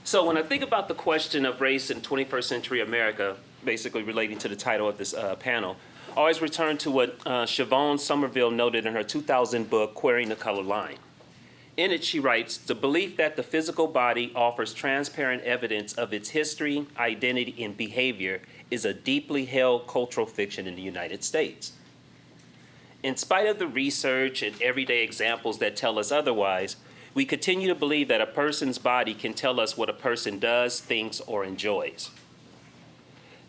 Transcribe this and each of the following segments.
So when I think about the question of race in 21st century America, basically relating to the title of this panel, I always return to what Siobhan Somerville noted in her 2000 book, Querying the Color Line. In it, she writes, the belief that the physical body offers transparent evidence of its history, identity, and behavior is a deeply held cultural fiction in the United States. In spite of the research and everyday examples that tell us otherwise, we continue to believe that a person's body can tell us what a person does, thinks, or enjoys.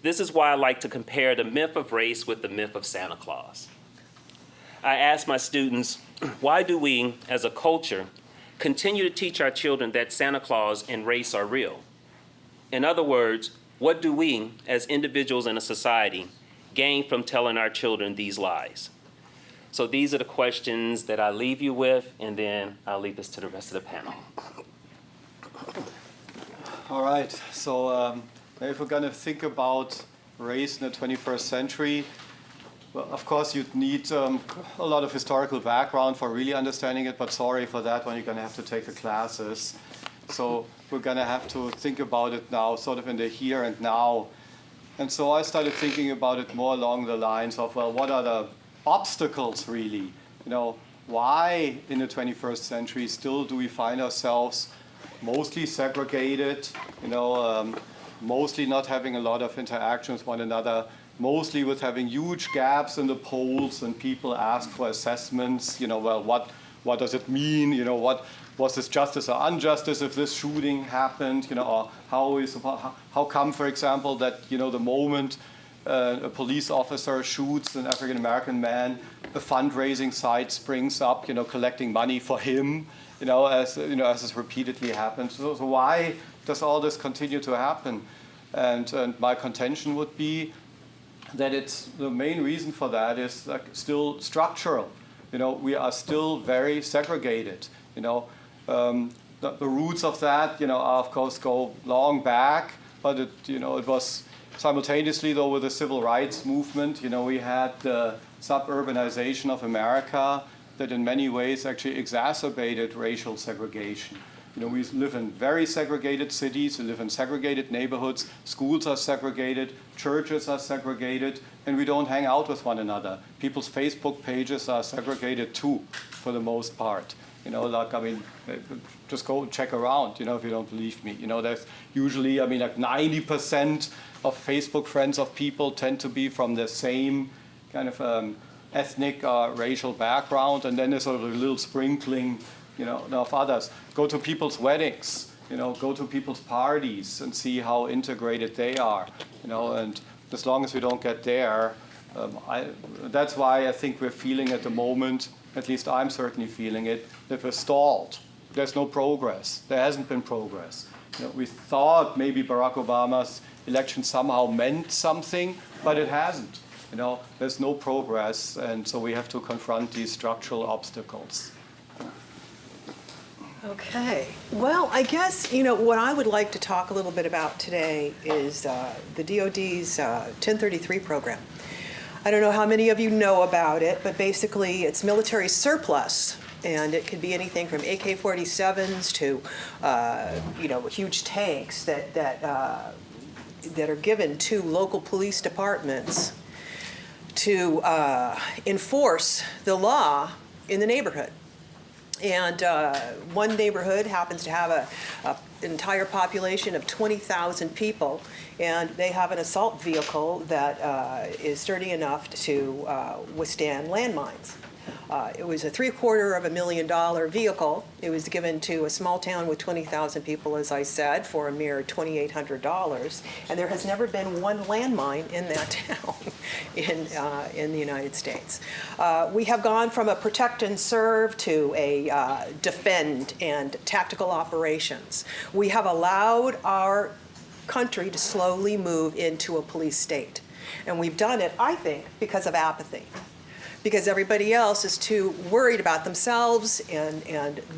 This is why I like to compare the myth of race with the myth of Santa Claus. I ask my students, why do we, as a culture, continue to teach our children that Santa Claus and race are real? In other words, what do we, as individuals in a society, gain from telling our children these lies? So these are the questions that I leave you with, and then I'll leave this to the rest of the panel. All right, so if we're going to think about race in the 21st century, well, of course, you'd need a lot of historical background for really understanding it, but sorry for that one, you're going to have to take the classes. So we're going to have to think about it now, sort of in the here and now. And so I started thinking about it more along the lines of, well, what are the obstacles really? Why in the 21st century still do we find ourselves mostly segregated, mostly not having a lot of interaction with one another, mostly with having huge gaps in the polls, and people ask for assessments, well, what does it mean, what was this justice or injustice if this shooting happened, or how come, for example, that, the moment a police officer shoots an African-American man, a fundraising site springs up, collecting money for him, as has repeatedly happened. So why does all this continue to happen? And my contention would be that the main reason for that is still structural. We are still very segregated. The roots of that, of course, go long back, but it was simultaneously, though, with the civil rights movement, we had the suburbanization of America that in many ways actually exacerbated racial segregation. We live in very segregated cities, we live in segregated neighborhoods, schools are segregated, churches are segregated, and we don't hang out with one another. People's Facebook pages are segregated too, for the most part. Just go check around, if you don't believe me. There's usually, 90% of Facebook friends of people tend to be from the same kind of ethnic or racial background, and then there's sort of a little sprinkling, of others. Go to people's weddings, go to people's parties and see how integrated they are, and as long as we don't get there, that's why I think we're feeling at the moment, at least I'm certainly feeling it, that we're stalled. There's no progress. There hasn't been progress. We thought maybe Barack Obama's election somehow meant something, but it hasn't. There's no progress, and so we have to confront these structural obstacles. Okay. Well, I guess, what I would like to talk a little bit about today is the DoD's 1033 program. I don't know how many of you know about it, but basically it's military surplus. And it could be anything from AK-47s to, huge tanks that are given to local police departments to enforce the law in the neighborhood. And one neighborhood happens to have an entire population of 20,000 people, and they have an assault vehicle that is sturdy enough to withstand landmines. It was a $750,000 vehicle. It was given to a small town with 20,000 people, as I said, for a mere $2,800. And there has never been one landmine in that town in the United States. We have gone from a protect and serve to a defend and tactical operations. We have allowed our country to slowly move into a police state. And we've done it, I think, because of apathy. Because everybody else is too worried about themselves and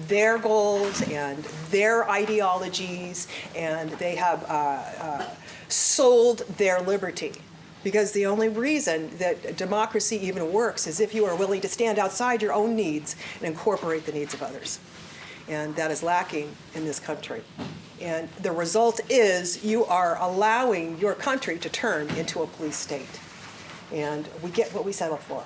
their goals and their ideologies, and they have sold their liberty. Because the only reason that democracy even works is if you are willing to stand outside your own needs and incorporate the needs of others. And that is lacking in this country. And the result is you are allowing your country to turn into a police state. And we get what we settle for.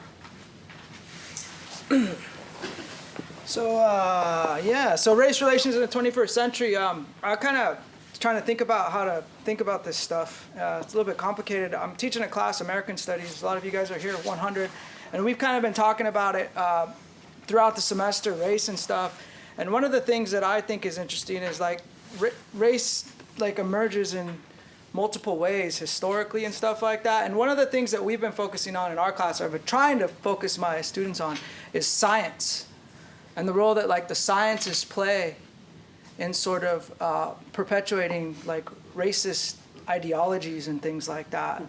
So race relations in the 21st century, I kind of trying to think about how to think about this stuff. It's a little bit complicated. I'm teaching a class, American Studies. A lot of you guys are here, 100. And we've kind of been talking about it throughout the semester, race and stuff. And one of the things that I think is interesting is like race like emerges in multiple ways historically and stuff like that. And one of the things that we've been focusing on in our class, I've been trying to focus my students on, is science and the role that like the sciences play in sort of perpetuating like racist ideologies and things like that.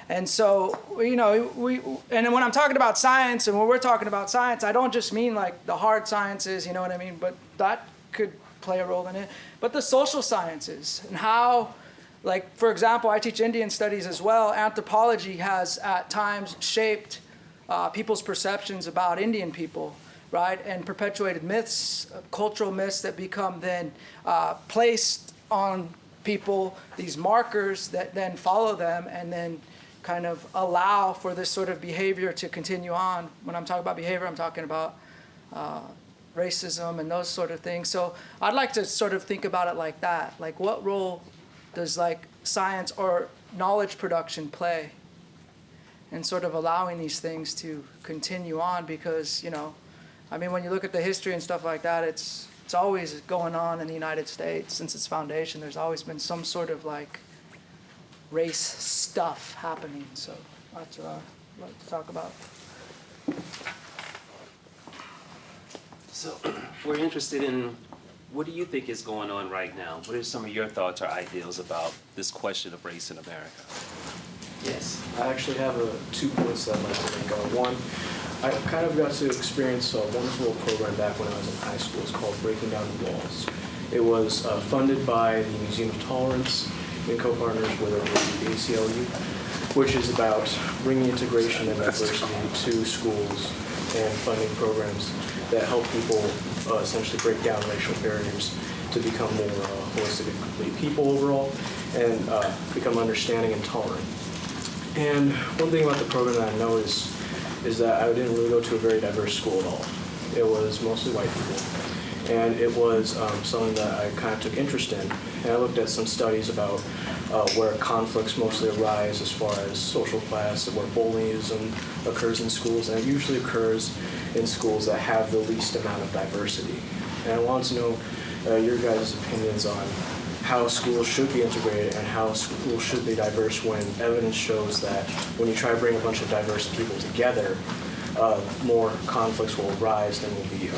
And so, and when I'm talking about science and when we're talking about science, I don't just mean like the hard sciences, you know what I mean? But that could play a role in it. But the social sciences and how, like, for example, I teach Indian studies as well. Anthropology has at times shaped people's perceptions about Indian people, right? And perpetuated myths, cultural myths that become then placed on people, these markers that then follow them and then kind of allow for this sort of behavior to continue on. When I'm talking about behavior, I'm talking about racism and those sort of things. So I'd like to sort of think about it like that. Like, what role does like science or knowledge production play in sort of allowing these things to continue on? Because, I mean, when you look at the history and stuff like that, it's always going on in the United States since its foundation. There's always been some sort of like race stuff happening. So that's what I'd like to talk about. So we're interested in, what do you think is going on right now? What are some of your thoughts or ideas about this question of race in America? Yes. I actually have 2 points that I'd like to make. One, I kind of got to experience a wonderful program back when I was in high school. It's called Breaking Down the Walls. It was funded by the Museum of Tolerance in co-partners with the ACLU, which is about bringing integration and diversity to schools and funding programs that help people essentially break down racial barriers to become more holistic and complete people overall and become understanding and tolerant. And one thing about the program that I know is that I didn't really go to a very diverse school at all. It was mostly white people. And it was something that I kind of took interest in. And I looked at some studies about where conflicts mostly arise as far as social class and where bullyism occurs in schools. And it usually occurs in schools that have the least amount of diversity. And I wanted to know your guys' opinions on how schools should be integrated and how schools should be diverse when evidence shows that when you try to bring a bunch of diverse people together, more conflicts will arise than will be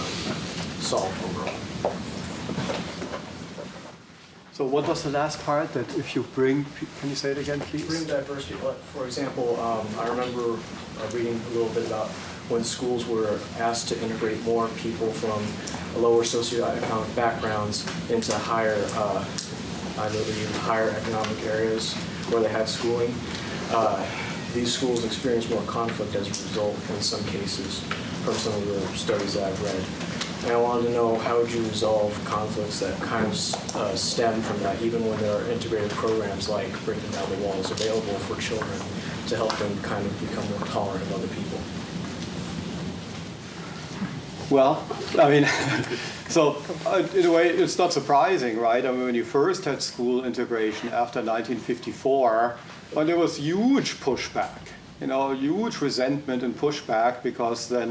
solved overall. So what was the last part, that if you bring, can you say it again, please? Bring diversity. For example, I remember reading a little bit about when schools were asked to integrate more people from lower socioeconomic backgrounds into higher, I believe, higher economic areas where they had schooling. These schools experienced more conflict as a result in some cases from some of the studies that I've read. And I wanted to know, how would you resolve conflicts that kind of stem from that, even when there are integrated programs like Breaking Down the Walls available for children to help them kind of become more tolerant of other people? Well, I mean, so in a way, it's not surprising, right? I mean, when you first had school integration after 1954, well, there was huge pushback, huge resentment and pushback, because then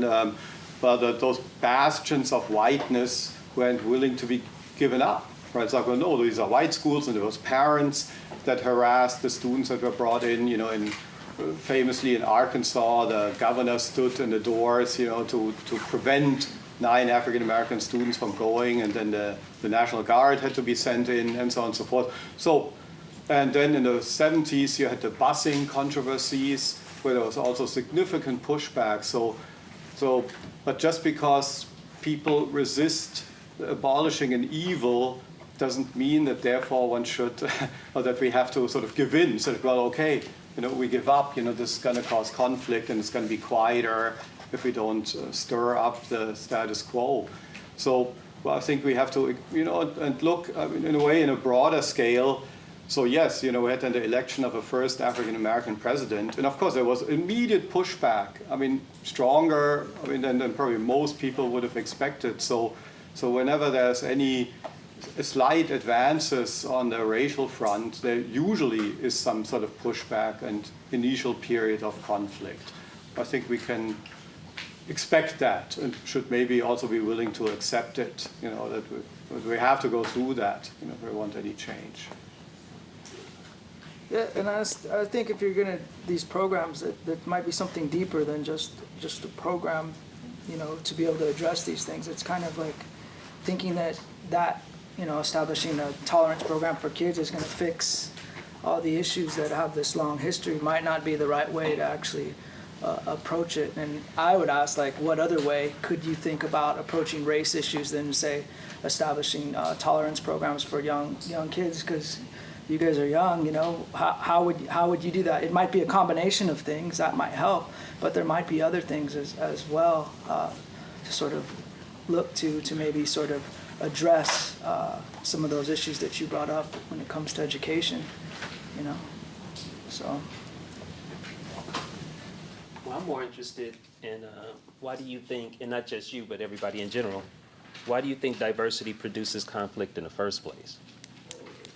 those bastions of whiteness weren't willing to be given up. Right? It's like, well, no, these are white schools, and there was parents that harassed the students that were brought in, famously in Arkansas, the governor stood in the doors, to prevent 9 African-American students from going, and then the National Guard had to be sent in, and so on and so forth. So, and then in the 70s, you had the busing controversies, where there was also significant pushback. But just because people resist abolishing an evil doesn't mean that therefore one should, or that we have to sort of give in. So, well, okay, we give up, this is going to cause conflict, and it's going to be quieter if we don't stir up the status quo. So well, I think we have to, and look, I mean, in a way, in a broader scale. So yes, we had then the election of a first African-American president. And of course, there was immediate pushback. I mean, stronger, than probably most people would have expected. So whenever there's any slight advances on the racial front, there usually is some sort of pushback and initial period of conflict. I think we can expect that and should maybe also be willing to accept it, that we have to go through that, if we want any change. Yeah, and I think if you're gonna, these programs, that might be something deeper than just a program, to be able to address these things. It's kind of like thinking that establishing a tolerance program for kids is gonna fix all the issues that have this long history might not be the right way to actually approach it. And I would ask, like, what other way could you think about approaching race issues than, say, establishing tolerance programs for young kids? Because you guys are young, how would you do that? It might be a combination of things that might help, but there might be other things as well to sort of look to maybe sort of address some of those issues that you brought up when it comes to education, so. Well, I'm more interested in why do you think, and not just you, but everybody in general, why do you think diversity produces conflict in the first place?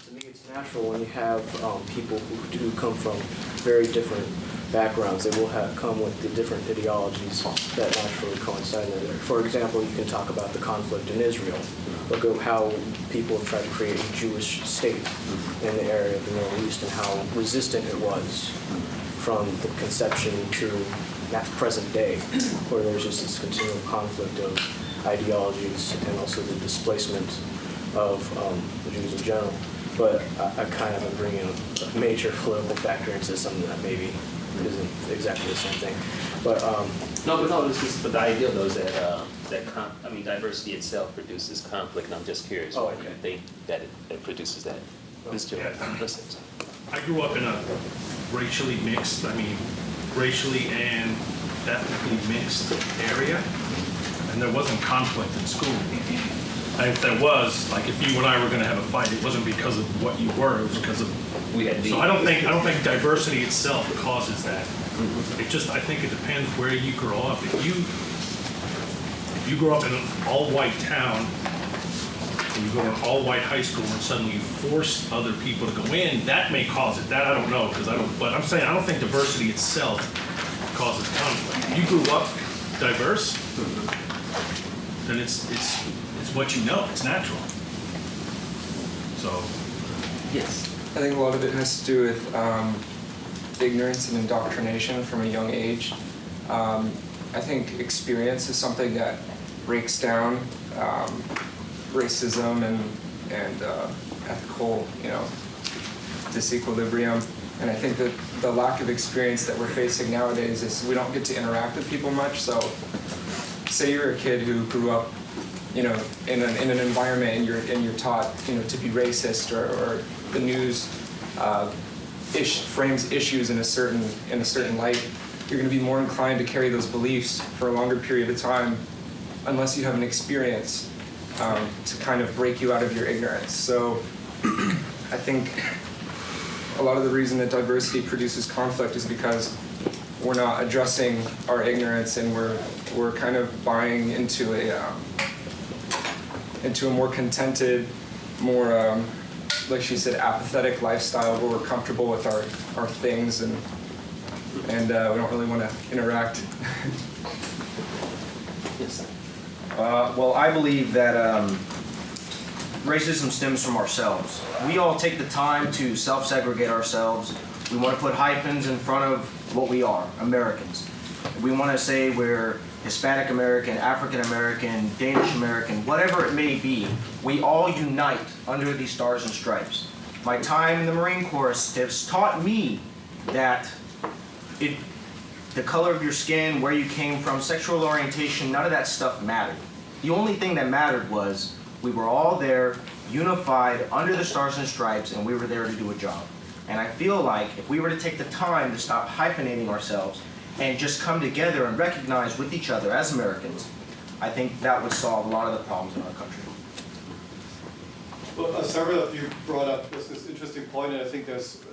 To me, it's natural when you have people who do come from very different backgrounds. They will come with the different ideologies that naturally coincide in there. For example, you can talk about the conflict in Israel. Look at how people have tried to create a Jewish state in the area of the Middle East and how resistant it was from the conception to that present day, where there's just this continual conflict of ideologies and also the displacement of the Jews in general. But I kind of am bringing a major political factor into something that maybe isn't exactly the same thing. But No, this is, but the idea though is that diversity itself produces conflict, and I'm just curious why do you think that it produces that? Mr. Listen. I grew up in a racially and ethnically mixed area, and there wasn't conflict in school. And if there was, like if you and I were going to have a fight, it wasn't because of what you were, it was because of So I don't think diversity itself causes that. I think it depends where you grow up. If you grow up in an all-white town, and you go to an all-white high school, and suddenly you force other people to go in, that may cause it. That I don't know, but I'm saying I don't think diversity itself causes conflict. If you grew up diverse, then it's what you know. It's natural. So. Yes. I think a lot of it has to do with ignorance and indoctrination from a young age. I think experience is something that breaks down racism and ethical, disequilibrium. And I think that the lack of experience that we're facing nowadays is we don't get to interact with people much. So, say you're a kid who grew up, in an environment and you're taught, to be racist or the news frames issues in a certain light. You're going to be more inclined to carry those beliefs for a longer period of time, unless you have an experience to kind of break you out of your ignorance. So I think a lot of the reason that diversity produces conflict is because we're not addressing our ignorance, and we're kind of buying into a more contented, more like she said, apathetic lifestyle where we're comfortable with our things and we don't really want to interact. Yes. Well, I believe that racism stems from ourselves. We all take the time to self-segregate ourselves. We want to put hyphens in front of what we are, Americans. We want to say we're Hispanic American, African American, Danish American, whatever it may be. We all unite under these stars and stripes. My time in the Marine Corps has taught me that the color of your skin, where you came from, sexual orientation, none of that stuff mattered. The only thing that mattered was we were all there, unified under the stars and stripes, and we were there to do a job. And I feel like if we were to take the time to stop hyphenating ourselves and just come together and recognize with each other as Americans, I think that would solve a lot of the problems in our country. Well, several of you brought up this interesting point, and I think there's,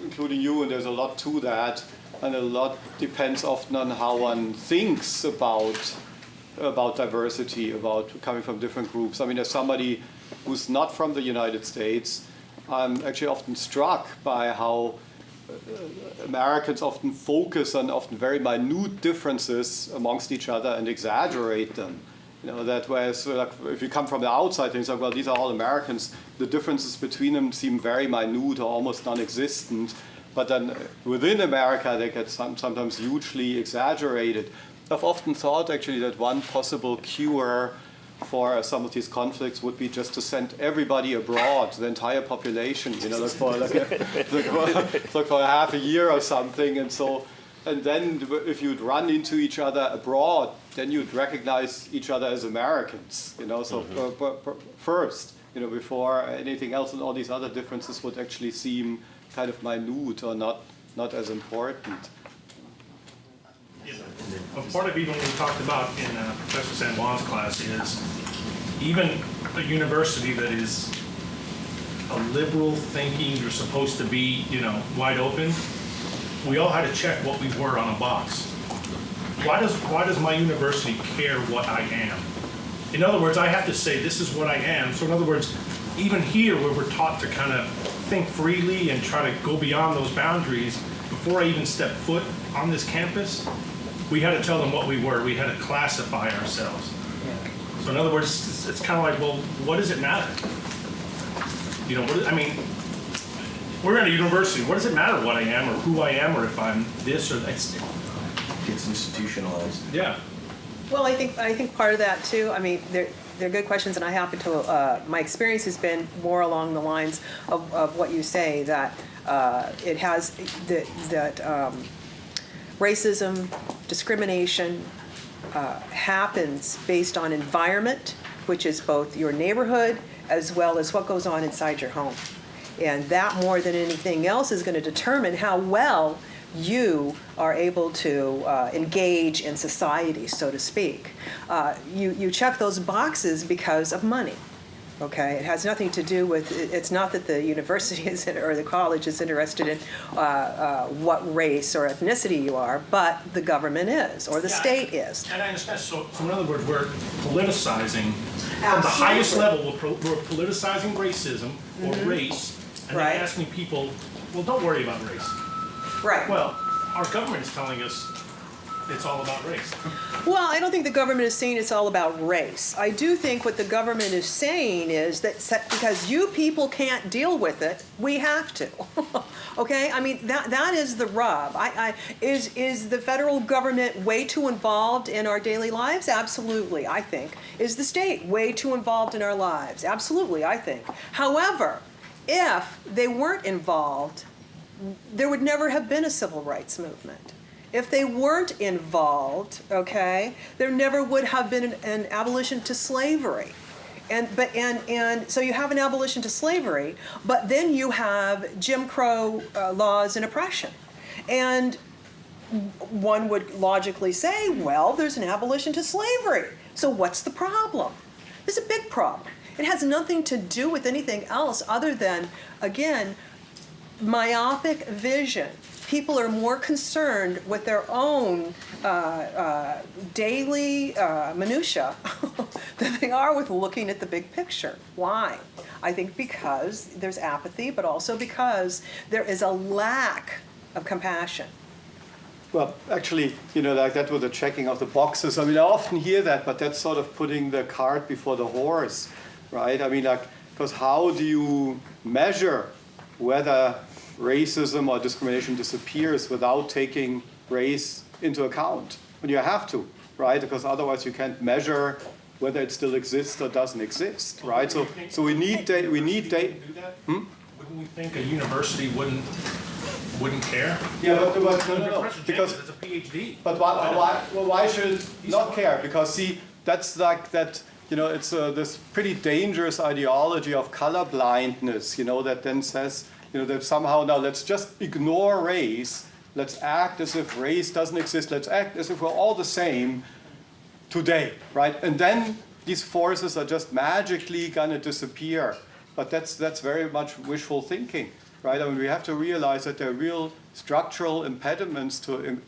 including you, and there's a lot to that, and a lot depends often on how one thinks about diversity, about coming from different groups. I mean, as somebody who's not from the United States, I'm actually often struck by how Americans often focus on often very minute differences amongst each other and exaggerate them. You know, that whereas like, if you come from the outside, things like, well, these are all Americans, the differences between them seem very minute or almost non-existent. But then within America, they get sometimes hugely exaggerated. I've often thought actually that one possible cure for some of these conflicts would be just to send everybody abroad, the entire population, you know, like for half a year or something. And then if you'd run into each other abroad, then you'd recognize each other as Americans, you know, so first, you know, before anything else, and all these other differences would actually seem kind of minute or not as important. A part of even what we talked about in Professor San Juan's class is even a university that is a liberal thinking, you're supposed to be, you know, wide open. We all had to check what we were on a box. Why does my university care what I am? In other words, I have to say this is what I am. So in other words, even here where we're taught to kind of think freely and try to go beyond those boundaries, before I even step foot on this campus, we had to tell them what we were. We had to classify ourselves. So in other words, it's kind of like, well, what does it matter? You know, I mean, we're in a university. What does it matter what I am or who I am or if I'm this or that? It's institutionalized. Yeah. Well, I think part of that too. I mean, they're good questions, and I happen to. My experience has been more along the lines of what you say, that it has that racism, discrimination happens based on environment, which is both your neighborhood as well as what goes on inside your home. And that more than anything else is going to determine how well you are able to engage in society, so to speak. You check those boxes because of money. Okay, it has nothing to do with, it's not that the university is or the college is interested in what race or ethnicity you are, but the government is, or the state is. And I understand. So in other words, we're politicizing at the highest level. We're politicizing racism or race, and then asking people, well, don't worry about race. Right. Well, our government is telling us it's all about race. Well, I don't think the government is saying it's all about race. I do think what the government is saying is that because you people can't deal with it, we have to. Okay? I mean, that is the rub. Is the federal government way too involved in our daily lives? Absolutely, I think. Is the state way too involved in our lives? Absolutely, I think. However, if they weren't involved, there would never have been a civil rights movement. If they weren't involved, okay, there never would have been an abolition to slavery. And so you have an abolition to slavery, but then you have Jim Crow laws and oppression. And one would logically say, well, there's an abolition to slavery. So what's the problem? There's a big problem. It has nothing to do with anything else other than, again, myopic vision. People are more concerned with their own daily minutia than they are with looking at the big picture. Why? I think because there's apathy, but also because there is a lack of compassion. Well, actually, you know, like that with the checking of the boxes. I mean, I often hear that, but that's sort of putting the cart before the horse, right? I mean, like, because how do you measure whether racism or discrimination disappears without taking race into account? When you have to, right? Because otherwise you can't measure whether it still exists or doesn't exist, right? So we need data. Wouldn't we think a university wouldn't care? Yeah, but no. Professor Because Jenkins, it's a PhD. But why should it not care? Because see, that's like that. You know, it's this pretty dangerous ideology of color blindness. You know, that then says, you know, that somehow now let's just ignore race. Let's act as if race doesn't exist. Let's act as if we're all the same today, right? And then these forces are just magically gonna disappear. but that's very much wishful thinking, right? I mean, we have to realize that there are real structural impediments to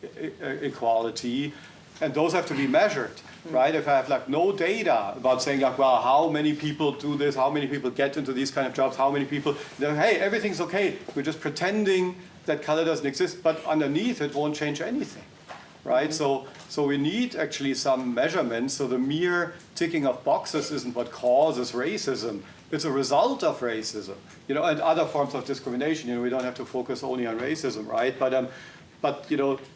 equality, and those have to be measured, right? If I have like no data about saying like, well, how many people do this, how many people get into these kind of jobs, how many people, hey, everything's okay. We're just pretending that color doesn't exist, but underneath it won't change anything, right? So we need actually some measurements. So the mere ticking of boxes isn't what causes racism. It's a result of racism, and other forms of discrimination. We don't have to focus only on racism, right? But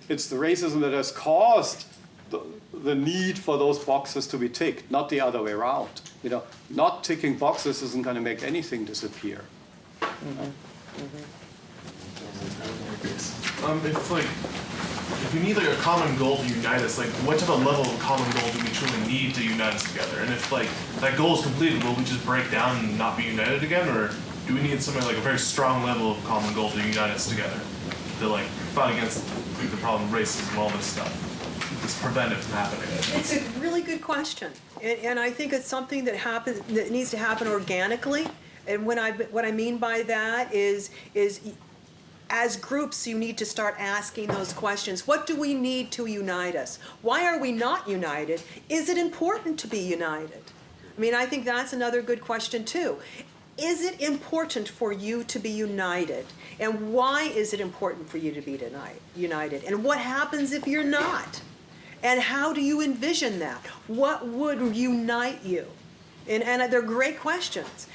it's the racism that has caused the need for those boxes to be ticked, not the other way around. Not ticking boxes isn't going to make anything disappear. If we need like a common goal to unite us, like what type of level of common goal do we truly need to unite us together? And if like that goal is completed, will we just break down and not be united again, or do we need something like a very strong level of common goal to unite us together, to like fight against the problem of racism and all this stuff, just prevent it from happening? It's a really good question, and I think it's something that needs to happen organically. And what I mean by that is as groups, you need to start asking those questions. What do we need to unite us? Why are we not united? Is it important to be united? I mean, I think that's another good question too. Is it important for you to be united? And why is it important for you to be united? And what happens if you're not? And how do you envision that? What would unite you? And they're great questions.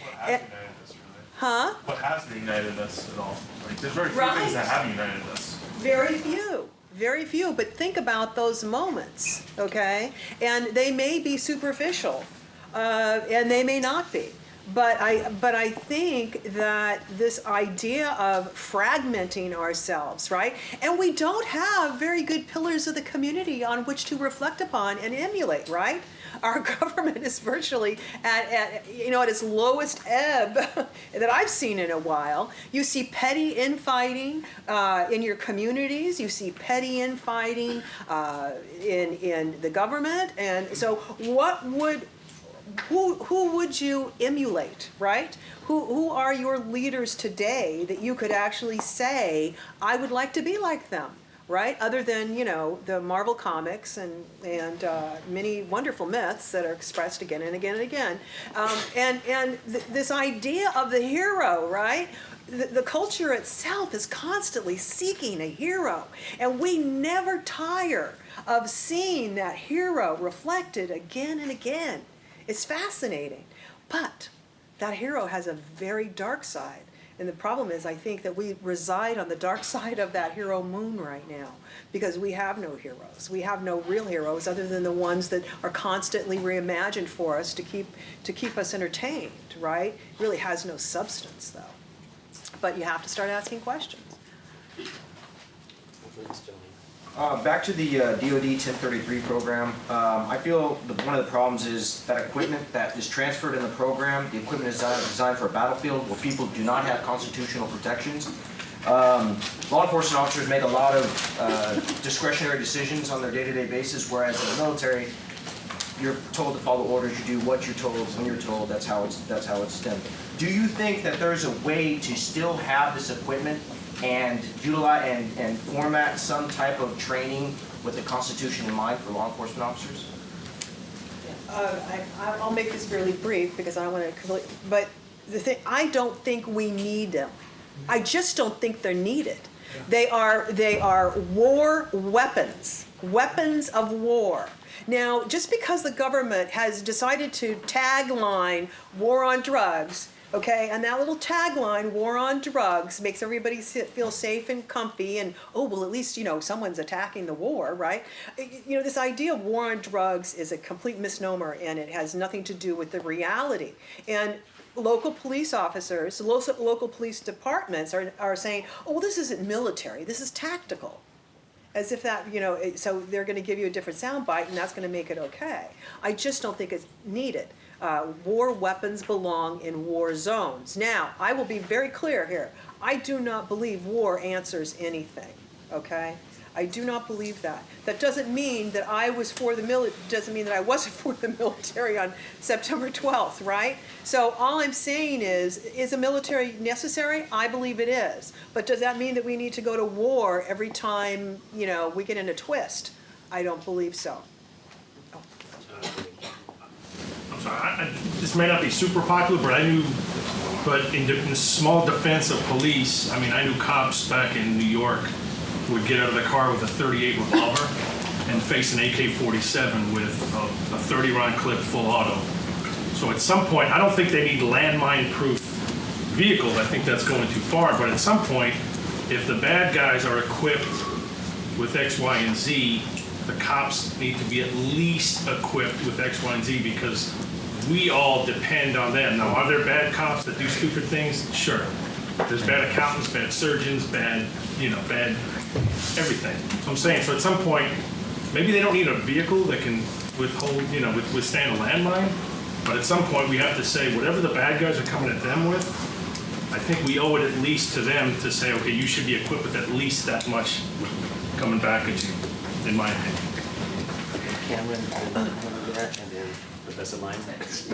Huh? What has united us at all? Like, there's very few Right. things that have united us. Very few, but think about those moments, okay? And they may be superficial, and they may not be. But I think that this idea of fragmenting ourselves, right? And we don't have very good pillars of the community on which to reflect upon and emulate, right? Our government is virtually at its lowest ebb that I've seen in a while. You see petty infighting in your communities. You see petty infighting in the government. And so who would you emulate, right? Who are your leaders today that you could actually say, I would like to be like them? Right, other than the Marvel comics and many wonderful myths that are expressed again and again and again, this idea of the hero, right? The culture itself is constantly seeking a hero, and we never tire of seeing that hero reflected again and again. It's fascinating, but that hero has a very dark side. And the problem is, I think that we reside on the dark side of that hero moon right now, because we have no heroes. We have no real heroes other than the ones that are constantly reimagined for us to keep us entertained, right? It really has no substance, though. But you have to start asking questions. Back to the DoD 1033 program, I feel one of the problems is that equipment that is transferred in the program, the equipment is designed for a battlefield where people do not have constitutional protections. Law enforcement officers make a lot of discretionary decisions on their day-to-day basis, whereas in the military, you're told to follow orders, you do what you're told when you're told. That's how it's done. Do you think that there's a way to still have this equipment and utilize and format some type of training with the Constitution in mind for law enforcement officers? I'll make this really brief because I want to. But I don't think we need them. I just don't think they're needed. They are war weapons of war. Now, just because the government has decided to tagline war on drugs, okay, and that little tagline, war on drugs, makes everybody feel safe and comfy and, oh, well, at least, someone's attacking the war, right? This idea of war on drugs is a complete misnomer, and it has nothing to do with the reality. And local police officers, local police departments are saying, oh, well, this isn't military, this is tactical. As if that, so they're going to give you a different soundbite, and that's going to make it okay. I just don't think it's needed. War weapons belong in war zones. Now, I will be very clear here. I do not believe war answers anything, okay? I do not believe that. That doesn't mean that I was for the doesn't mean that I wasn't for the military on September 12th, right? So all I'm saying is a military necessary? I believe it is. But does that mean that we need to go to war every time, you know, we get in a twist? I don't believe so. I'm sorry, this may not be super popular, but in the small defense of police, I mean, I knew cops back in New York who would get out of the car with a .38 revolver and face an AK-47 with a 30-round clip full auto. So at some point, I don't think they need landmine-proof vehicles. I think that's going too far. But at some point, if the bad guys are equipped with X, Y, and Z, the cops need to be at least equipped with X, Y, and Z because we all depend on them. Now, are there bad cops that do stupid things? Sure. There's bad accountants, bad surgeons, bad everything. So I'm saying, so at some point, maybe they don't need a vehicle that can withstand a landmine, but at some point we have to say, whatever the bad guys are coming at them with, I think we owe it at least to them to say, okay, you should be equipped with at least that much coming back at you, in my opinion. Cameron, and then Professor Lyne. Just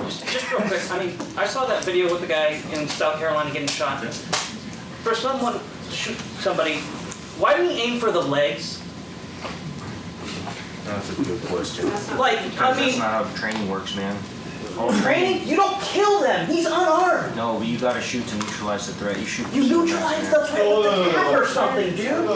real quick, I mean, I saw that video with the guy in South Carolina getting shot. For someone to shoot somebody, why do we aim for the legs? That's a good question. Like, I That's mean, not how training works, man. training, you don't kill them. He's unarmed. No, but you gotta shoot to neutralize the threat. You shoot. You neutralize the threat with the cap or something, dude.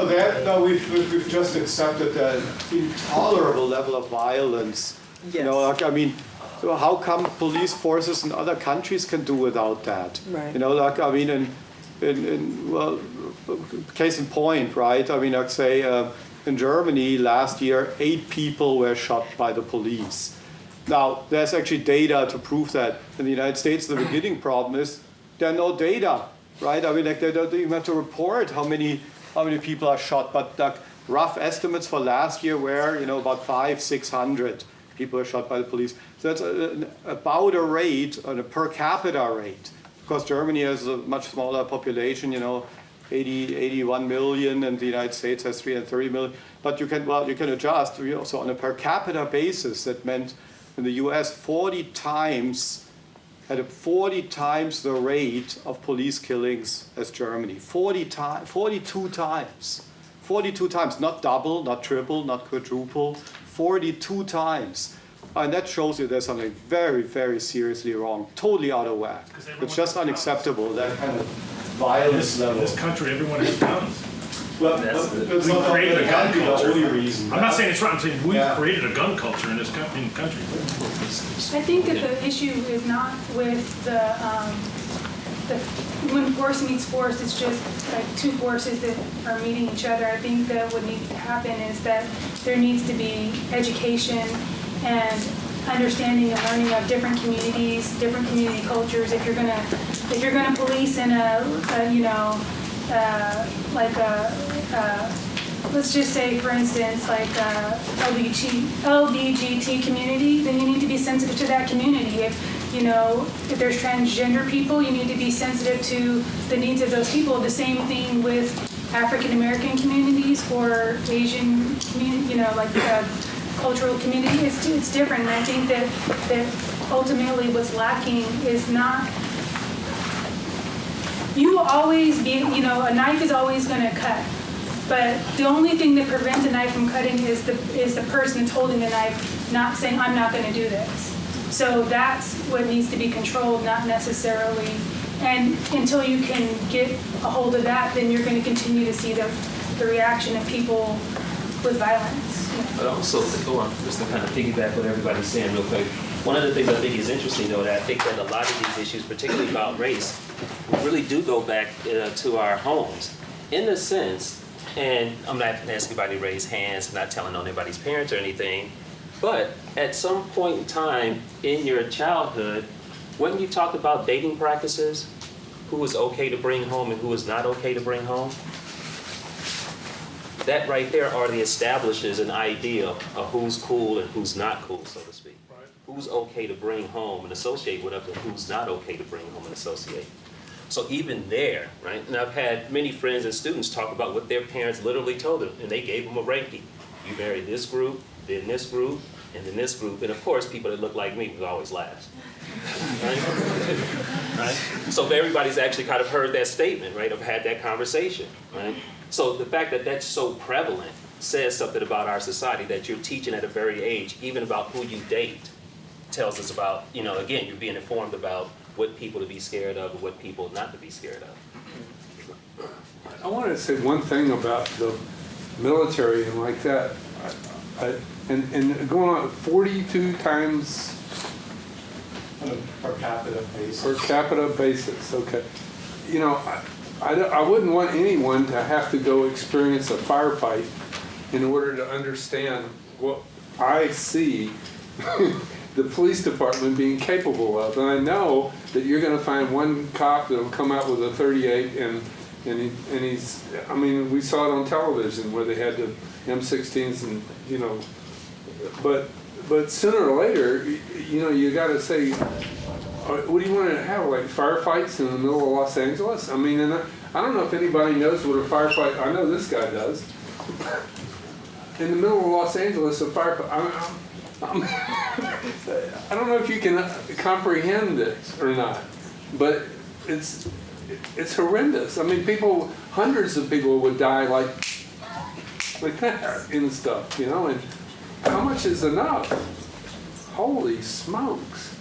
We've just accepted an intolerable level of violence. Yes. You know, like, I mean, so how come police forces in other countries can do without that? Right. You know, like, I mean, well, case in point, right? I mean, I'd say in Germany last year, 8 people were shot by the police. Now, there's actually data to prove that. In the United States, the beginning problem is there are no data, right? I mean, like, they don't even have to report how many people are shot. But like, rough estimates for last year were, you know, about 500-600 people are shot by the police. So that's about a rate, on a per capita rate. Because Germany has a much smaller population, you know, 81 million, and the United States has 330 million. But you can adjust. So on a per capita basis, that meant in the U.S. 40 times the rate of police killings as Germany. 42 times. 42 times, not double, not triple, not quadruple, 42 times. And that shows you there's something very, very seriously wrong, totally out of whack. It's just unacceptable, that kind of violence level. In this country, everyone has guns. Well, we created a gun culture. I'm not saying it's right, I'm saying we created a gun culture in this country. I think that the issue is not with when force meets force, it's just like two forces that are meeting each other. I think that what needs to happen is that there needs to be education and understanding and learning of different communities, different community cultures. If you're gonna police in let's just say, for instance, like LGBT community, then you need to be sensitive to that community. If there's transgender people, you need to be sensitive to the needs of those people. The same thing with African American communities or Asian community, cultural community. It's different, and I think that ultimately what's lacking is not. You will always be, a knife is always going to cut. But the only thing that prevents a knife from cutting is the person that's holding the knife not saying, I'm not going to do this. So that's what needs to be controlled, not necessarily. And until you can get a hold of that, then you're going to continue to see the reaction of people with violence. But also, just to kind of piggyback what everybody's saying real quick, one of the things I think is interesting, though, that I think that a lot of these issues, particularly about race, really do go back to our homes. In the sense, and I'm not asking anybody to raise hands, I'm not telling on anybody's parents or anything, but at some point in time in your childhood, when you talk about dating practices, who was okay to bring home and who was not okay to bring home, that right there already establishes an idea of who's cool and who's not cool, so to speak. Right. Who's okay to bring home and associate with, and who's not okay to bring home and associate. So even there, right? And I've had many friends and students talk about what their parents literally told them, and they gave them a ranking. You marry this group, then this group, and then this group. And of course, people that look like me was always last. Right? Right? So everybody's actually kind of heard that statement, right? Have had that conversation, right? So the fact that that's so prevalent says something about our society, that you're teaching at a very age, even about who you date, tells us about, you know, again, you're being informed about what people to be scared of and what people not to be scared of. I want to say one thing about the military and like that. And going on 42 times On a per capita basis. per capita basis, okay. You know, I wouldn't want anyone to have to go experience a firefight in order to understand what I see the police department being capable of. And I know that you're going to find one cop that'll come out with a 38 and he's, I mean, we saw it on television where they had the M16s and, you know, but sooner or later, you know, you got to say, what do you want to have, like firefights in the middle of Los Angeles? I mean, and I don't know if anybody knows what a firefight, I know this guy does. In the middle of Los Angeles, a firefight, I don't know if you can comprehend this or not, but it's horrendous. I mean, hundreds of people would die like that and stuff, you know, and how much is enough? Holy smokes.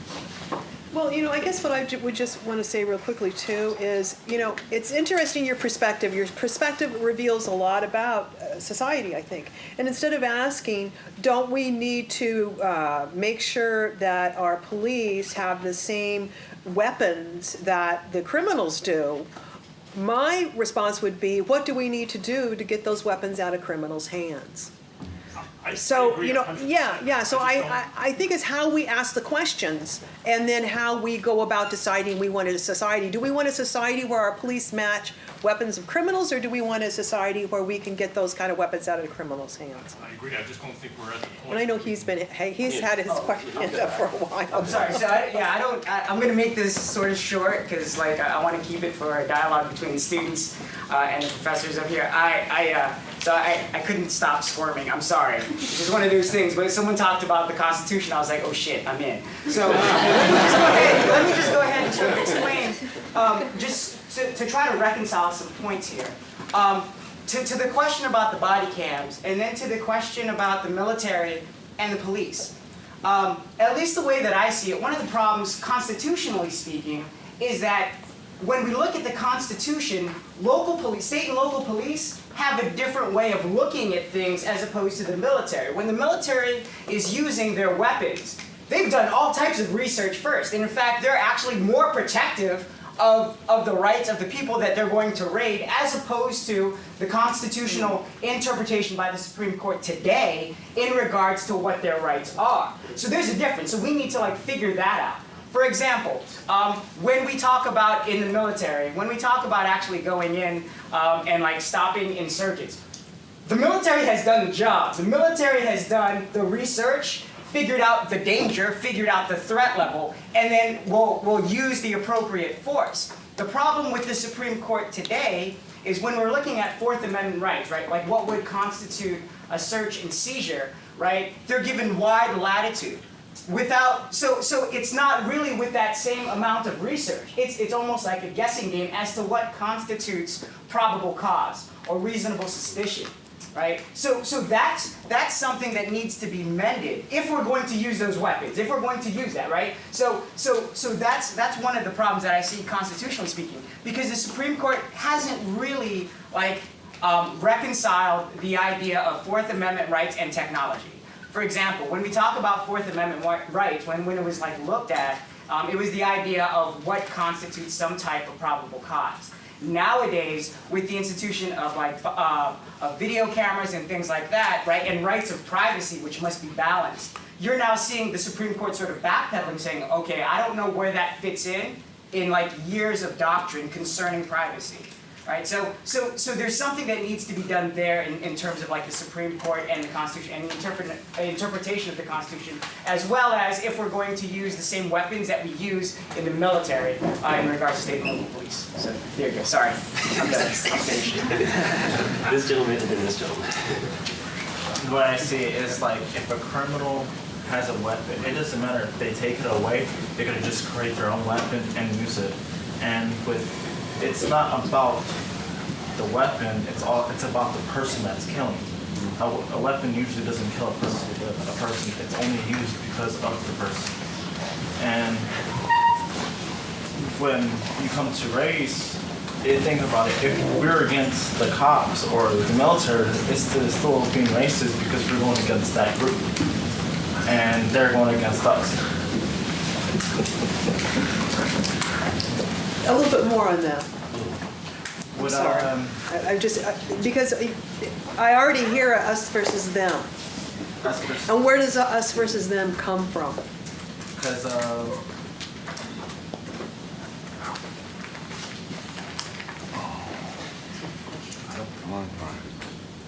Well, you know, I guess what I would just want to say real quickly too is, you know, it's interesting your perspective. Your perspective reveals a lot about society, I think. And instead of asking, don't we need to make sure that our police have the same weapons that the criminals do, my response would be, what do we need to do to get those weapons out of criminals' hands? So, you know, yeah. So I think it's how we ask the questions and then how we go about deciding we want a society. Do we want a society where our police match weapons of criminals, or do we want a society where we can get those kind of weapons out of the criminals' hands? I agree. I just don't think we're at the point. And I know he's had his question up for a while. I'm sorry. So I'm going to make this sort of short because like I want to keep it for a dialogue between the students and the professors up here. So I couldn't stop squirming. I'm sorry. It's just one of those things. When someone talked about the Constitution, I was like, oh shit, I'm in. So let me just go ahead and sort of explain, just to try to reconcile some points here. To the question about the body cams, and then to the question about the military and the police. At least the way that I see it, one of the problems, constitutionally speaking, is that when we look at the Constitution, local police, state and local police have a different way of looking at things as opposed to the military. When the military is using their weapons, they've done all types of research first. And in fact, they're actually more protective of the rights of the people that they're going to raid as opposed to the constitutional interpretation by the Supreme Court today in regards to what their rights are. So there's a difference. So we need to figure that out. For example, when we talk about in the military, when we talk about actually going in and stopping insurgents, the military has done the job. The military has done the research, figured out the danger, figured out the threat level, and then we'll use the appropriate force. The problem with the Supreme Court today is when we're looking at Fourth Amendment rights, right? Like what would constitute a search and seizure, right? They're given wide latitude. So it's not really with that same amount of research. It's almost like a guessing game as to what constitutes probable cause or reasonable suspicion, right? So that's something that needs to be mended if we're going to use those weapons, if we're going to use that, right? So that's one of the problems that I see constitutionally speaking, because the Supreme Court hasn't really reconciled the idea of Fourth Amendment rights and technology. For example, when we talk about Fourth Amendment rights, when it was looked at, it was the idea of what constitutes some type of probable cause. Nowadays, with the institution of of video cameras and things like that, right, and rights of privacy, which must be balanced, you're now seeing the Supreme Court sort of backpedaling, saying, okay, I don't know where that fits in years of doctrine concerning privacy. Right, so there's something that needs to be done there in terms of like the Supreme Court and the Constitution and the interpretation of the Constitution, as well as if we're going to use the same weapons that we use in the military in regards to state and local police. So there you go. Sorry, I'm done. I'm finished. This gentleman and then this gentleman. What I see is like if a criminal has a weapon, it doesn't matter if they take it away, they're gonna just create their own weapon and use it. And it's not about the weapon, it's about the person that's killing. A weapon usually doesn't kill a person, it's only used because of the person. And when you come to race, think about it, if we're against the cops or the military, it's still being racist because we're going against that group. And they're going against us. A little bit more on that. Without, because I already hear us versus them. And where does us versus them come from? Because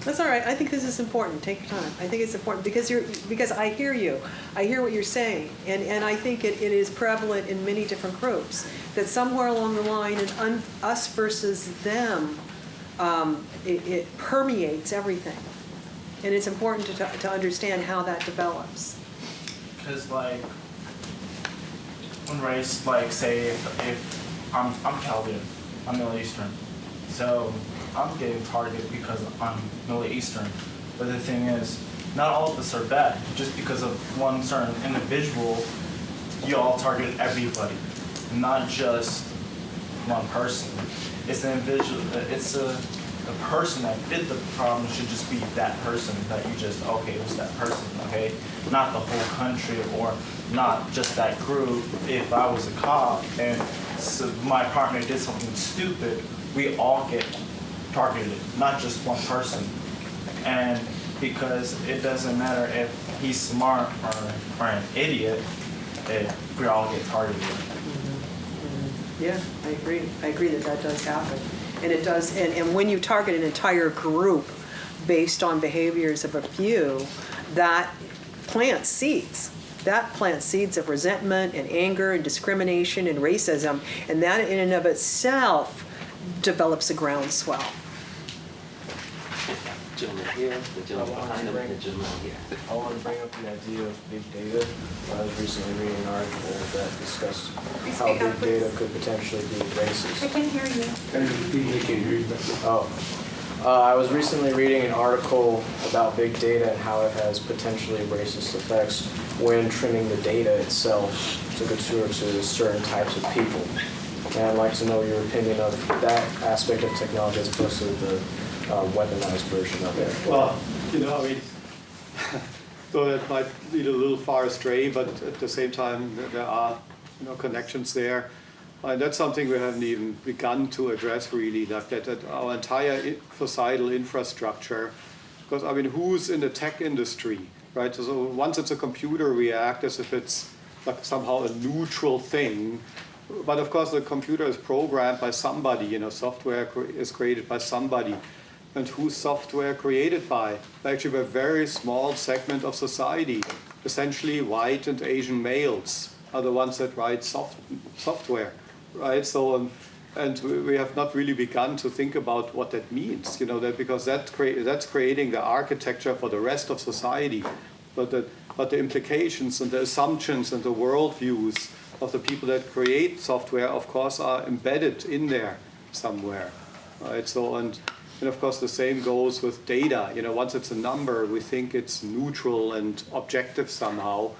That's all right. I think this is important. Take your time. I think it's important because I hear you. I hear what you're saying, and I think it is prevalent in many different groups that somewhere along the line, in us versus them, it permeates everything, and it's important to understand how that develops. Because like when race, like say if I'm Chaldean, I'm Middle Eastern, so I'm getting targeted because I'm Middle Eastern. But the thing is, not all of us are bad. Just because of one certain individual, you all target everybody, not just one person. It's an individual. It's the person that did the problem should just be that person that you just, okay, it was that person, okay? Not the whole country or not just that group. If I was a cop and so my partner did something stupid, we all get targeted, not just one person. And because it doesn't matter if he's smart or an idiot, we all get targeted. Yeah, I agree. I agree that does happen. And it does, and when you target an entire group based on behaviors of a few, that plants seeds. That plants seeds of resentment and anger and discrimination and racism, and that in and of itself develops a groundswell. Gentleman here, the gentleman behind him, and the gentleman here. I want to bring up the idea of big data. I was recently reading an article that discussed how big data could potentially be racist. I can't hear you. I was recently reading an article about big data and how it has potentially racist effects when trimming the data itself to cater to certain types of people. And I'd like to know your opinion of that aspect of technology as opposed to the weaponized version of it. Well, I mean, so that might lead a little far astray, but at the same time, there are, connections there. And that's something we haven't even begun to address really, like that our entire societal infrastructure, because I mean, who's in the tech industry, right? So once it's a computer, we act as if it's like somehow a neutral thing. But of course, the computer is programmed by somebody, software is created by somebody. And who's software created by? Actually, a very small segment of society. Essentially, white and Asian males are the ones that write software, right? So, and we have not really begun to think about what that means, that because that's creating the architecture for the rest of society. But the implications and the assumptions and the worldviews of the people that create software, of course, are embedded in there somewhere, right? So, and of course, the same goes with data. Once it's a number, we think it's neutral and objective somehow.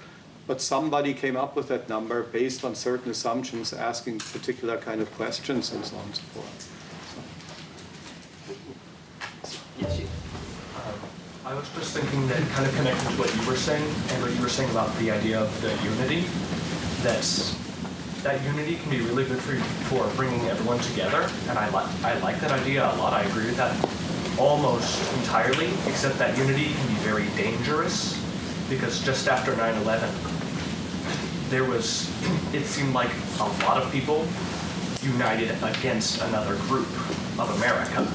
But somebody came up with that number based on certain assumptions, asking particular kind of questions and so on and so forth. Yes, you. I was just thinking that kind of connected to what you were saying, and what you were saying about the idea of the unity. That unity can be really good for bringing everyone together, and I like that idea a lot. I agree with that almost entirely, except that unity can be very dangerous, because just after 9/11, it seemed like a lot of people united against another group of America,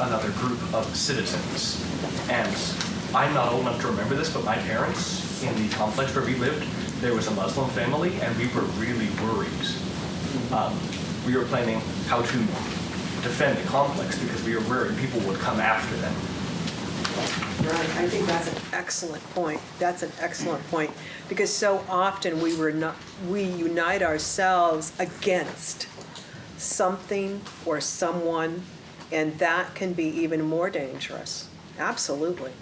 another group of citizens. And I'm not old enough to remember this, but my parents, in the complex where we lived, there was a Muslim family, and we were really worried. We were planning how to defend the complex because we were worried people would come after them. Right, I think that's an excellent point. That's an excellent point, because so often we unite ourselves against something or someone, and that can be even more dangerous. Absolutely.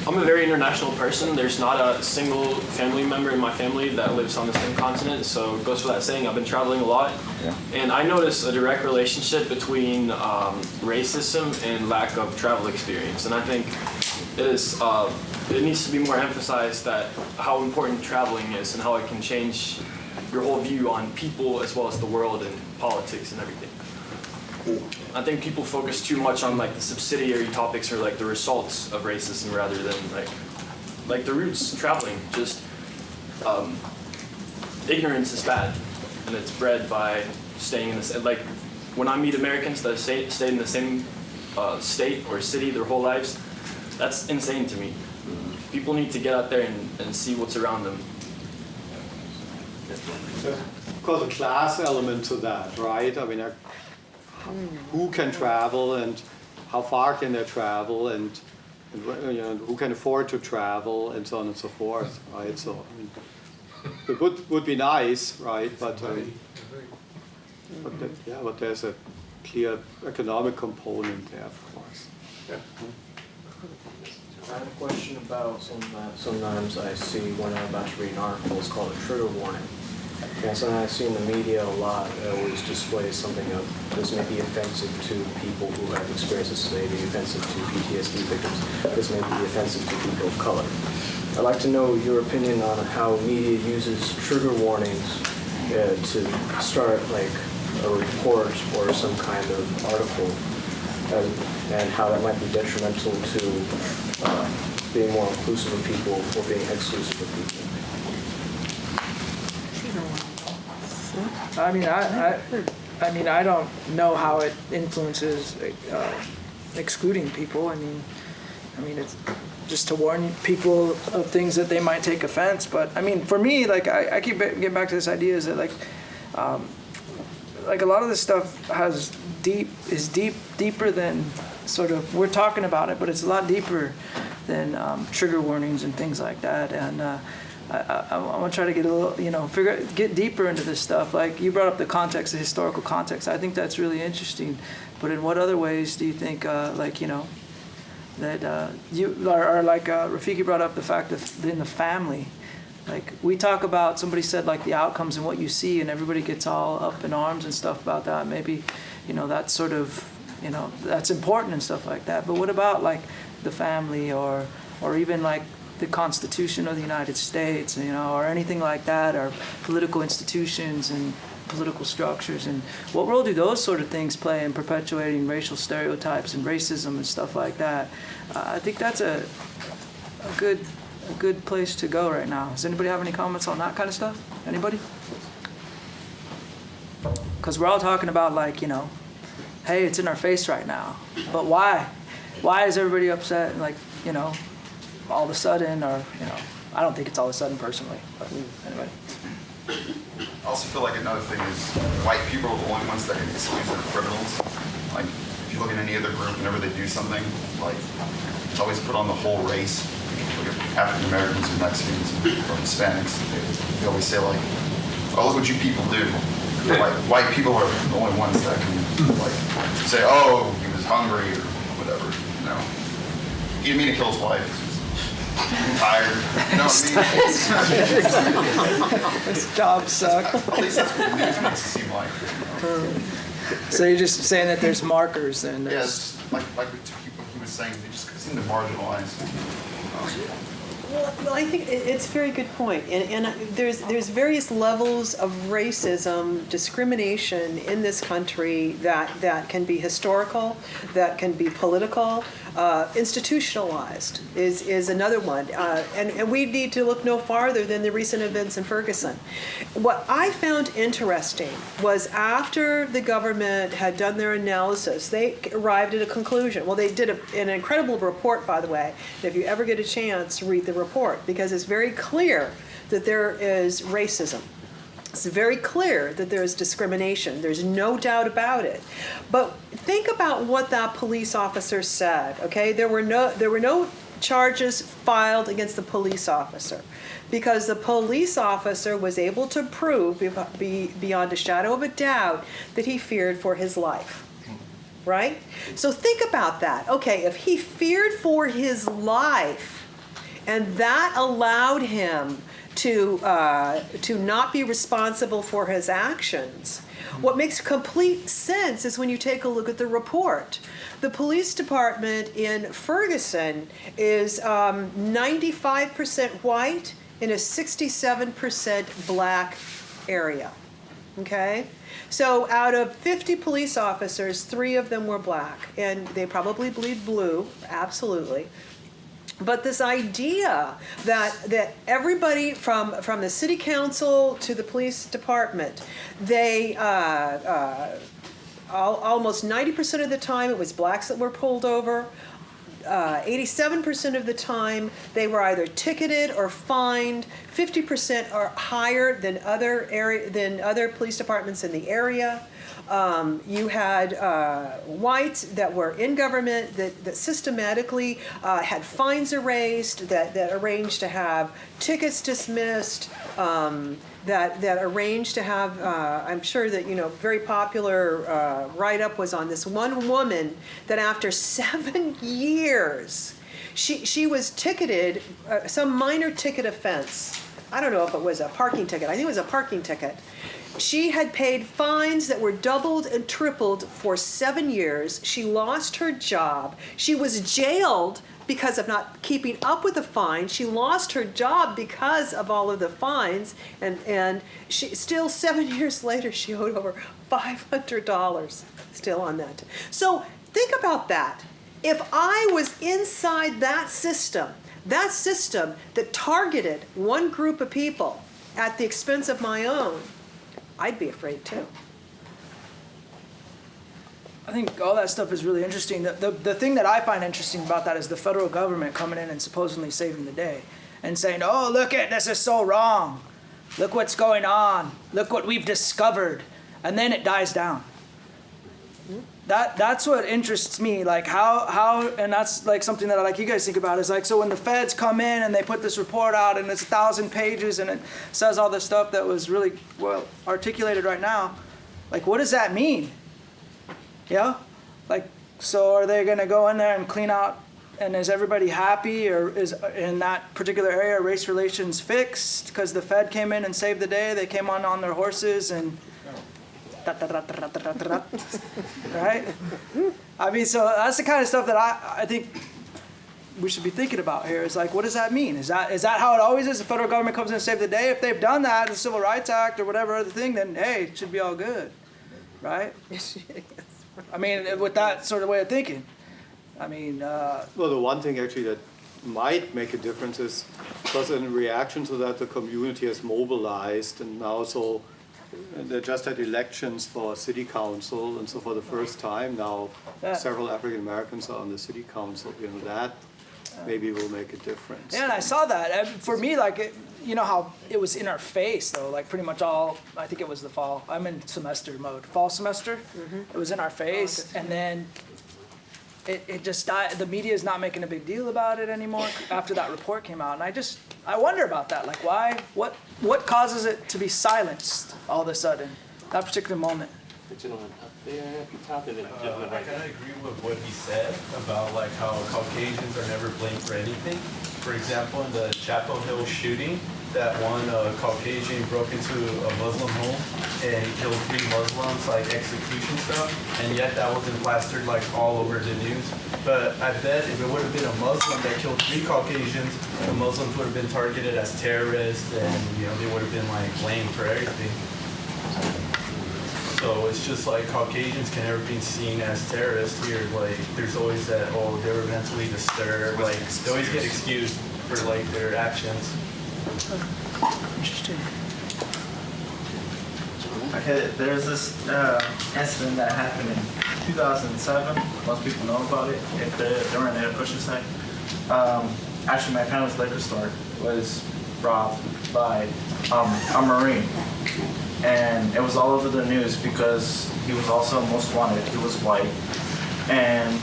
I'm a very international person. There's not a single family member in my family that lives on the same continent, so it goes without saying I've been traveling a lot. Yeah. And I notice a direct relationship between racism and lack of travel experience. And I think it needs to be more emphasized that how important traveling is and how it can change your whole view on people as well as the world and politics and everything. I think people focus too much on like the subsidiary topics or like the results of racism rather than like the roots. Traveling, just ignorance is bad, and it's bred by staying in this. Like when I meet Americans that stayed in the same state or city their whole lives, that's insane to me. People need to get out there and see what's around them. Of course, a class element to that, right? I mean, who can travel and how far can they travel, and you know, who can afford to travel, and so on and so forth, right? So I mean, it would be nice, right? But but there's a clear economic component there, of course. Yeah. I have a question about something that sometimes I see when I'm about to read an article. It's called a trigger warning. And something I see in the media a lot, it always displays something of this may be offensive to people who have experienced this, may be offensive to PTSD victims, this may be offensive to people of color. I'd like to know your opinion on how media uses trigger warnings to start like a report or some kind of article, and how that might be detrimental to being more inclusive of people or being exclusive of people. I mean, I don't know how it influences excluding people. I mean, it's just to warn people of things that they might take offense. But I mean, for me, like I keep getting back to this idea is that like a lot of this stuff is deeper than sort of we're talking about it, but it's a lot deeper than trigger warnings and things like that. And I want to try to get a little, get deeper into this stuff. Like you brought up the context, the historical context. I think that's really interesting. But in what other ways do you think, that you are like Rafiki brought up the fact that in the family, like we talk about, somebody said like the outcomes and what you see, and everybody gets all up in arms and stuff about that. Maybe, that's sort of, that's important and stuff like that. But what about like the family or even like the Constitution of the United States, or anything like that, or political institutions and political structures, and what role do those sort of things play in perpetuating racial stereotypes and racism and stuff like that? I think that's a good place to go right now. Does anybody have any comments on that kind of stuff? Anybody? Because we're all talking about like, hey, it's in our face right now, but why? Why is everybody upset? And like, all of a sudden, or I don't think it's all of a sudden personally, but anyway. I also feel like another thing is white people are the only ones that can excuse their criminals. Like if you look at any other group, whenever they do something, like it's always put on the whole race. Look at African Americans and Mexicans or Hispanics. They always say like, "Oh, look what you people do." Like white people are the only ones that can like say, "Oh, he was hungry" or whatever. He didn't mean to kill his wife. I'm tired. You know what I mean? This job sucks. At least that's what the news makes it seem like. So you're just saying that there's markers and yes, like he was saying, they just seem to marginalize. Well, I think it's a very good point. And there's various levels of racism, discrimination in this country that can be historical, that can be political, Institutionalized is another one. And we need to look no farther than the recent events in Ferguson. What I found interesting was after the government had done their analysis, they arrived at a conclusion. Well, they did an incredible report, by the way. If you ever get a chance, read the report, because it's very clear that there is racism. It's very clear that there is discrimination. There's no doubt about it. But think about what that police officer said, okay? There were no charges filed against the police officer because the police officer was able to prove beyond a shadow of a doubt that he feared for his life. Right? So think about that. Okay, if he feared for his life and that allowed him to not be responsible for his actions. What makes complete sense is when you take a look at the report. The police department in Ferguson is 95% white in a 67% black area. Okay? So out of 50 police officers, 3 of them were black, and they probably bleed blue, absolutely. But this idea that everybody from the city council to the police department, they almost 90% of the time it was blacks that were pulled over. 87% of the time they were either ticketed or fined. 50% are higher than other police departments in the area. You had whites that were in government that systematically had fines erased, that arranged to have tickets dismissed, that arranged to have, I'm sure that, very popular write-up was on this one woman that after 7 years, she was ticketed, some minor ticket offense. I don't know if it was a parking ticket. I think it was a parking ticket. She had paid fines that were doubled and tripled for 7 years. She lost her job. She was jailed because of not keeping up with the fine. She lost her job because of all of the fines. And she still 7 years later, she owed over $500 still on that. So think about that. If I was inside that system that targeted one group of people at the expense of my own, I'd be afraid too. I think all that stuff is really interesting. The thing that I find interesting about that is the federal government coming in and supposedly saving the day and saying, oh, look at this is so wrong. Look what's going on. Look what we've discovered. And then it dies down. That's what interests me, like how, and that's like something that I like you guys think about is like, so when the feds come in and they put this report out and it's 1,000 pages and it says all this stuff that was really well articulated right now, like what does that mean? Yeah? Like, so are they gonna go in there and clean out and is everybody happy or is in that particular area race relations fixed because the Fed came in and saved the day, they came on their horses and right? I mean, so that's the kind of stuff that I think we should be thinking about here. Is like, what does that mean? Is that how it always is? The federal government comes in and saves the day. If they've done that, the Civil Rights Act or whatever other thing, then hey, it should be all good, right? I mean, with that sort of way of thinking. I mean, well, the one thing actually that might make a difference is because in reaction to that, the community has mobilized and now so. They just had elections for city council, and so for the first time now, several African Americans are on the city council. That maybe will make a difference. Yeah, and I saw that. And for me, like, you know how it was in our face, though. Like pretty much all. I think it was the fall. I'm in semester mode. Fall semester. Mm-hmm. It was in our face, and then it just died. The media is not making a big deal about it anymore after that report came out, and I wonder about that. Like, why? What causes it to be silenced all of a sudden? That particular moment. The gentleman up there at the top of the gentleman I right kind there. of agree with what he said about like how Caucasians are never blamed for anything. For example, in the Chapel Hill shooting, that one Caucasian broke into a Muslim home and he killed 3 Muslims, like execution stuff, and yet that wasn't plastered like all over the news. But I bet if it would have been a Muslim that killed 3 Caucasians, the Muslims would have been targeted as terrorists, and they would have been like blamed for everything. So it's just like Caucasians can never be seen as terrorists here. Like there's always that, oh, they were mentally disturbed. Like they always get excused for like their actions. Interesting. Okay, there's this incident that happened in 2007. Most people know about it if they were in the Ocean Side. Actually, my family's liquor store was robbed by a Marine. And it was all over the news because he was also most wanted. He was white. And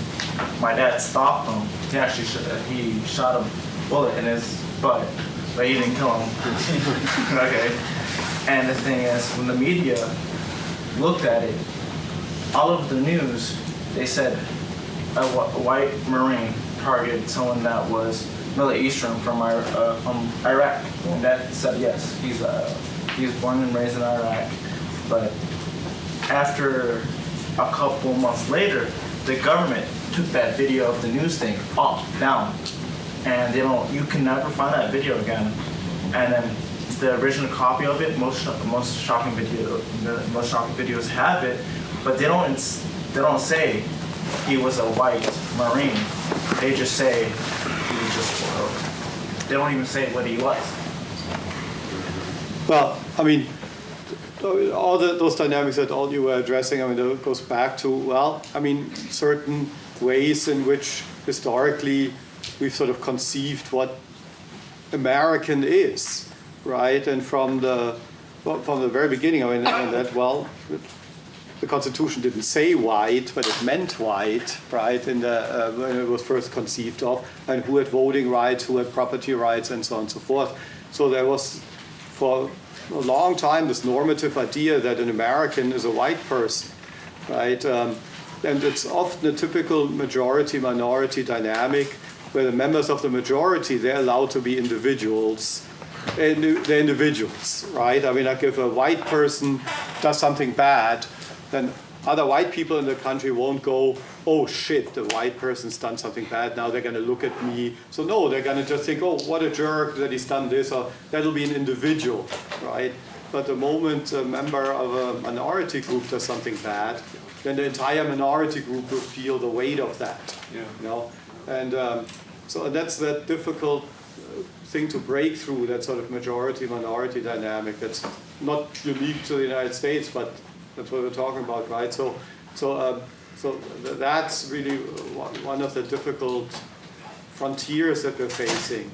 my dad stopped him. He actually shot a bullet in his butt, but he didn't kill him. Okay. And the thing is, when the media looked at it, all over the news, they said a white Marine targeted someone that was Middle Eastern from Iraq. And that said yes, he was born and raised in Iraq. But after a couple months later, the government took that video of the news thing down. And you can never find that video again. And then the original copy of it, most shocking videos have it, but they don't say he was a white Marine. They just say he was just. They don't even say what he was. Well, I mean, all those dynamics that all you were addressing, I mean, it goes back to, well, I mean, certain ways in which historically we've sort of conceived what American is, right? And from the very beginning, I mean, the Constitution didn't say white, but it meant white, right? When it was first conceived of, and who had voting rights, who had property rights, and so on and so forth. So there was, for a long time, this normative idea that an American is a white person, right? And it's often a typical majority-minority dynamic where the members of the majority, they're allowed to be individuals. They're individuals, right? I mean, like if a white person does something bad, then other white people in the country won't go, oh shit, the white person's done something bad, now they're going to look at me. So no, they're going to just think, oh, what a jerk that he's done this, or that'll be an individual, right? But the moment a member of a minority group does something bad, then the entire minority group will feel the weight of that, you know? And so that's that difficult thing to break through, that sort of majority-minority dynamic that's not unique to the United States, but that's what we're talking about, right? So that's really one of the difficult frontiers that we're facing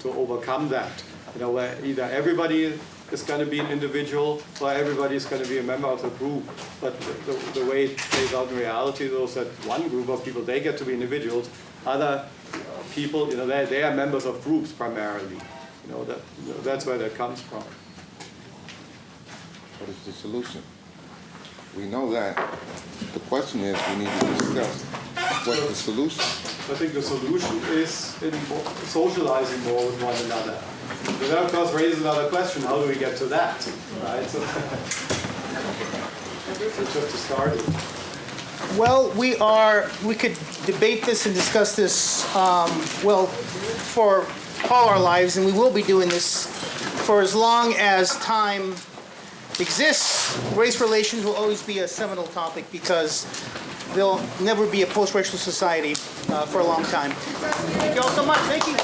to overcome that. You know, where either everybody is going to be an individual or everybody is going to be a member of the group. But the way it plays out in reality, though, is that one group of people, they get to be individuals. Other people, you know, they are members of groups primarily. You know, that's where that comes from. What is the solution? We know that. The question is, we need to discuss what's the solution. I think the solution is in socializing more with one another. But that, of course, raises another question: how do we get to that? Right. So, just to start it. Well, we could debate this and discuss this, for all our lives, and we will be doing this for as long as time exists. Race relations will always be a seminal topic because there'll never be a post-racial society for a long time. Thank you all so much. Thank you.